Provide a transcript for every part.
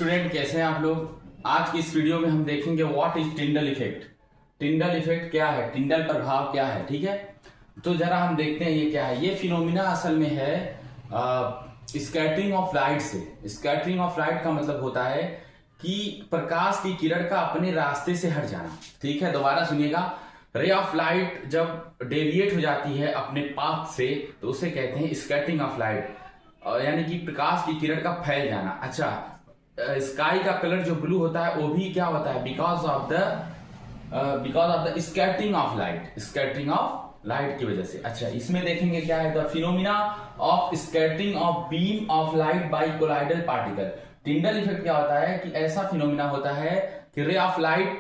Student, कैसे हैं आप लोग। आज की इस वीडियो में हम देखेंगे what is Tyndall effect. Tyndall effect क्या है, टिंडल प्रभाव क्या है। ठीक है, तो जरा हम देखते हैं ये क्या है। ये फिनोमिना असल में है स्कैटरिंग ऑफ लाइट से। स्कैटरिंग ऑफ लाइट का मतलब होता है कि प्रकाश की किरण का अपने रास्ते से हट जाना। ठीक है, दोबारा सुनिएगा। रे ऑफ लाइट जब डेविएट हो जाती है अपने पाथ से तो उसे कहते हैं स्कैटरिंग ऑफ लाइट, यानी कि प्रकाश की किरण का फैल जाना। अच्छा, स्काई का कलर जो ब्लू होता है वो भी क्या होता है, because of the scattering of light. Scattering of light की वजह से। अच्छा, इसमें देखेंगे क्या है, the phenomena of scattering of beam of light by colloidal particle. Tyndall effect क्या होता है कि ऐसा फिनोमिना होता है कि रे ऑफ लाइट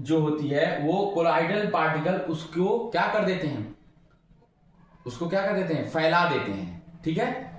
जो होती है वो कोलाइडल पार्टिकल उसको क्या कर देते हैं, फैला देते हैं। ठीक है,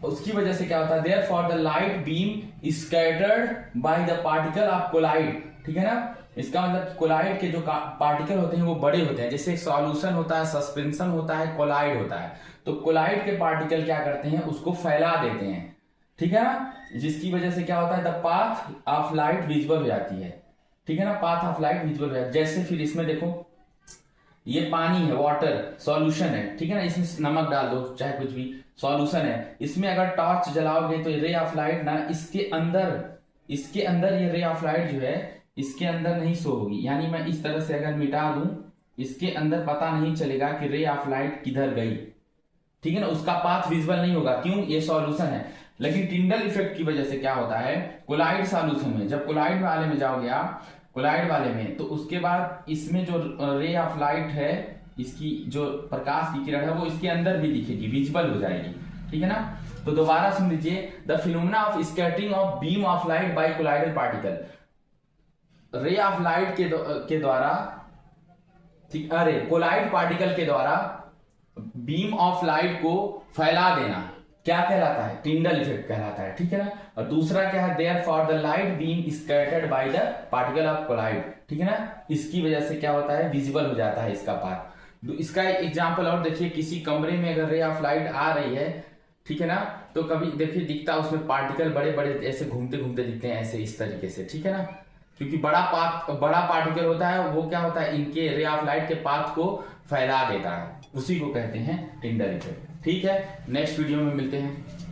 उसकी वजह से क्या होता है, therefore the light beam scattered by the particle of colloid. ठीक है ना, इसका मतलब कोलाइड के जो पार्टिकल होते हैं वो बड़े होते हैं। जैसे एक सॉल्यूशन होता है, सस्पेंशन होता है, कोलाइड होता है। तो कोलाइड के पार्टिकल क्या करते हैं, उसको फैला देते हैं। ठीक है ना, जिसकी वजह से क्या होता है, the path of light visible हो जाती है। ठीक है ना, पाथ ऑफ लाइट विजिबल हो जाती है। जैसे फिर इसमें देखो, ये पानी है, वाटर सॉल्यूशन है। ठीक है ना, इसमें नमक डाल दो, चाहे कुछ भी सॉल्यूशन है। इसमें अगर टॉर्च जलाओगे तो रे ऑफ लाइट ना इसके अंदर ये रे ऑफ लाइट जो है इसके अंदर नहीं शो होगी। यानी मैं इस तरह से अगर मिटा दूं, इसके अंदर पता नहीं चलेगा कि रे ऑफ लाइट किधर गई। ठीक है ना, उसका पाथ विजिबल नहीं होगा। क्यों, ये सॉल्यूशन है। लेकिन टिंडल इफेक्ट की वजह से क्या होता है, कोलाइड सॉल्यूशन में जब कोलाइड वाले में जाओगे आप, कोलाइड वाले में, तो उसके बाद इसमें जो रे ऑफ लाइट है, इसकी जो प्रकाश की किरण है वो इसके अंदर भी दिखेगी, विजिबल हो जाएगी। ठीक है ना, तो दोबारा सुन लीजिए। The phenomena of scattering of beam of light by colloidal particle. Ray of light के द्वारा, कोलाइड पार्टिकल के द्वारा बीम ऑफ लाइट को फैला देना क्या कहलाता है, टिंडल इफेक्ट कहलाता है। ठीक है ना, और दूसरा क्या है, therefore the light beam scattered by the particle of colloid. ठीक है ना, इसकी वजह से क्या होता है, विजिबल हो जाता है इसका पाथ। इसका एक एग्जांपल और देखिए, किसी कमरे में अगर रे ऑफ लाइट आ रही है, ठीक है ना, तो कभी देखिए दिखता उसमें पार्टिकल बड़े बड़े ऐसे घूमते घूमते दिखते हैं, ऐसे इस तरीके से। ठीक है ना, क्योंकि बड़ा पार्टिकल होता है वो क्या होता है, इनके रे ऑफ लाइट के पाथ को फैला देता है। उसी को कहते हैं टिंडल इफेक्ट। ठीक है, नेक्स्ट वीडियो में मिलते हैं।